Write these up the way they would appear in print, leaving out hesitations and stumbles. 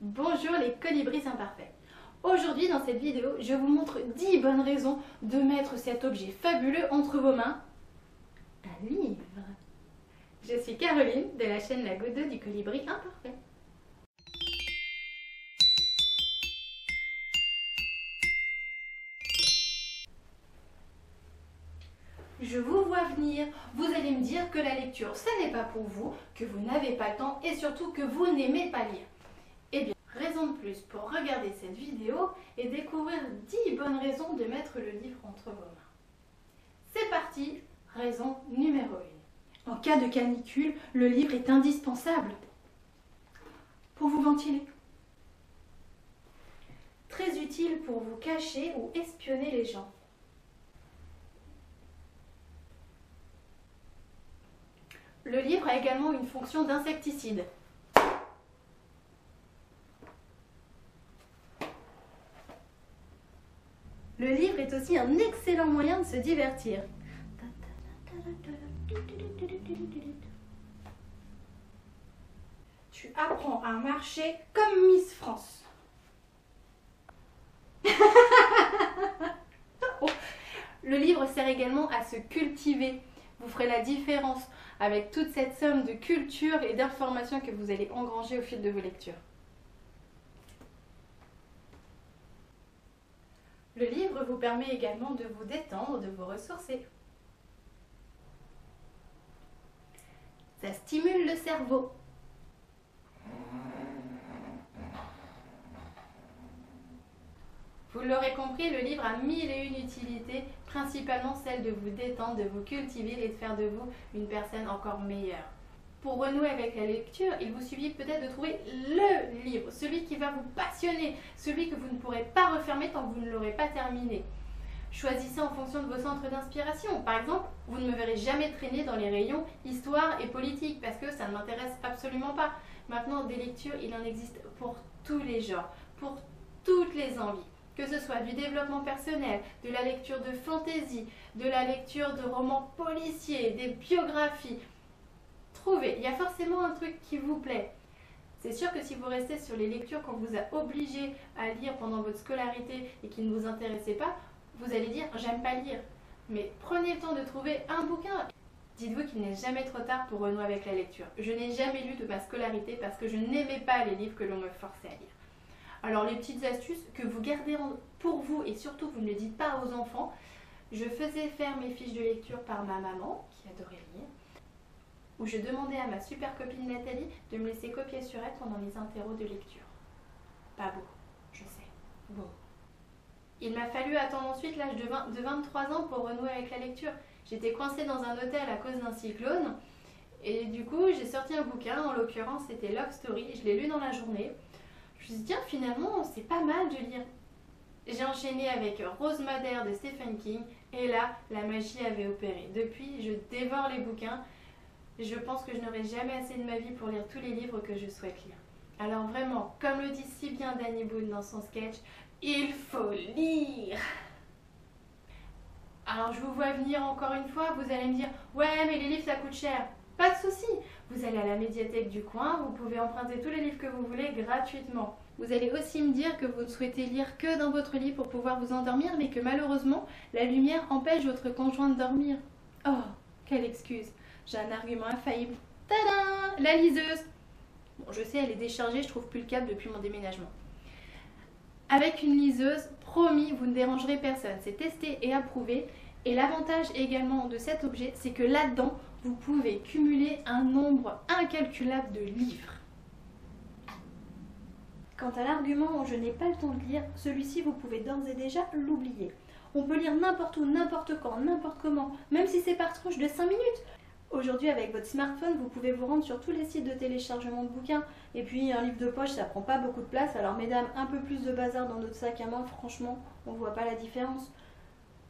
Bonjour les colibris imparfaits. Aujourd'hui dans cette vidéo, je vous montre 10 bonnes raisons de mettre cet objet fabuleux entre vos mains, un livre. Je suis Caroline de la chaîne La Goutte d'eau du colibri imparfait. Je vous vois venir, vous allez me dire que la lecture, ce n'est pas pour vous, que vous n'avez pas le temps et surtout que vous n'aimez pas lire. Eh bien, raison de plus pour regarder cette vidéo et découvrir 10 bonnes raisons de mettre le livre entre vos mains. C'est parti, raison numéro 1. En cas de canicule, le livre est indispensable pour vous ventiler. Très utile pour vous cacher ou espionner les gens. Le livre a également une fonction d'insecticide. Le livre est aussi un excellent moyen de se divertir. Tu apprends à marcher comme Miss France. Le livre sert également à se cultiver. Vous ferez la différence avec toute cette somme de culture et d'informations que vous allez engranger au fil de vos lectures. Le livre vous permet également de vous détendre, de vous ressourcer. Ça stimule le cerveau. Vous l'aurez compris, le livre a 1001 utilités, principalement celle de vous détendre, de vous cultiver et de faire de vous une personne encore meilleure. Pour renouer avec la lecture, il vous suffit peut-être de trouver le livre, celui qui va vous passionner, celui que vous ne pourrez pas refermer tant que vous ne l'aurez pas terminé. Choisissez en fonction de vos centres d'inspiration. Par exemple, vous ne me verrez jamais traîner dans les rayons histoire et politique parce que ça ne m'intéresse absolument pas. Maintenant, des lectures, il en existe pour tous les genres, pour toutes les envies. Que ce soit du développement personnel, de la lecture de fantaisie, de la lecture de romans policiers, des biographies. Trouvez, il y a forcément un truc qui vous plaît. C'est sûr que si vous restez sur les lectures qu'on vous a obligé à lire pendant votre scolarité et qui ne vous intéressaient pas, vous allez dire « j'aime pas lire ». Mais prenez le temps de trouver un bouquin. Dites-vous qu'il n'est jamais trop tard pour renouer avec la lecture. Je n'ai jamais lu de ma scolarité parce que je n'aimais pas les livres que l'on me forçait à lire. Alors les petites astuces que vous gardez pour vous et surtout vous ne le dites pas aux enfants. Je faisais faire mes fiches de lecture par ma maman qui adorait lire, où je demandais à ma super copine Nathalie de me laisser copier sur elle pendant les interros de lecture. Pas beau, je sais. Bon. Il m'a fallu attendre ensuite l'âge de 23 ans pour renouer avec la lecture. J'étais coincée dans un hôtel à cause d'un cyclone et du coup j'ai sorti un bouquin, en l'occurrence c'était Love Story, je l'ai lu dans la journée. Je me suis dit tiens finalement c'est pas mal de lire. J'ai enchaîné avec Rose Madère de Stephen King et là la magie avait opéré. Depuis je dévore les bouquins. Je pense que je n'aurai jamais assez de ma vie pour lire tous les livres que je souhaite lire. Alors vraiment, comme le dit si bien Danny Boone dans son sketch, il faut lire. Alors je vous vois venir encore une fois, vous allez me dire « Ouais, mais les livres ça coûte cher ». Pas de souci, vous allez à la médiathèque du coin, vous pouvez emprunter tous les livres que vous voulez gratuitement. Vous allez aussi me dire que vous ne souhaitez lire que dans votre lit pour pouvoir vous endormir, mais que malheureusement, la lumière empêche votre conjoint de dormir. Oh, quelle excuse! J'ai un argument infaillible. Tadam! La liseuse. Bon, je sais, elle est déchargée, je trouve plus le câble depuis mon déménagement. Avec une liseuse, promis, vous ne dérangerez personne. C'est testé et approuvé. Et l'avantage également de cet objet, c'est que là-dedans, vous pouvez cumuler un nombre incalculable de livres. Quant à l'argument « je n'ai pas le temps de lire », celui-ci, vous pouvez d'ores et déjà l'oublier. On peut lire n'importe où, n'importe quand, n'importe comment, même si c'est par tranche de 5 minutes. Aujourd'hui, avec votre smartphone, vous pouvez vous rendre sur tous les sites de téléchargement de bouquins. Et puis, un livre de poche, ça prend pas beaucoup de place. Alors, mesdames, un peu plus de bazar dans notre sac à main, franchement, on ne voit pas la différence.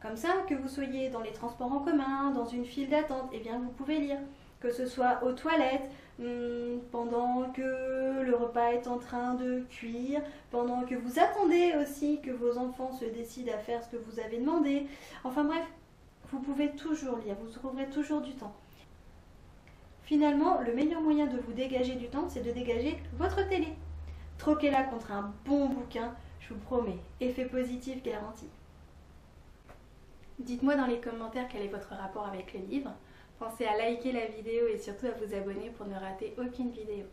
Comme ça, que vous soyez dans les transports en commun, dans une file d'attente, eh bien, vous pouvez lire. Que ce soit aux toilettes, pendant que le repas est en train de cuire, pendant que vous attendez aussi que vos enfants se décident à faire ce que vous avez demandé. Enfin bref, vous pouvez toujours lire, vous trouverez toujours du temps. Finalement, le meilleur moyen de vous dégager du temps, c'est de dégager votre télé. Troquez-la contre un bon bouquin, je vous promets, effet positif garanti. Dites-moi dans les commentaires quel est votre rapport avec le livre. Pensez à liker la vidéo et surtout à vous abonner pour ne rater aucune vidéo.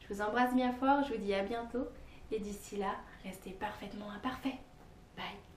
Je vous embrasse bien fort, je vous dis à bientôt et d'ici là, restez parfaitement imparfait. Bye.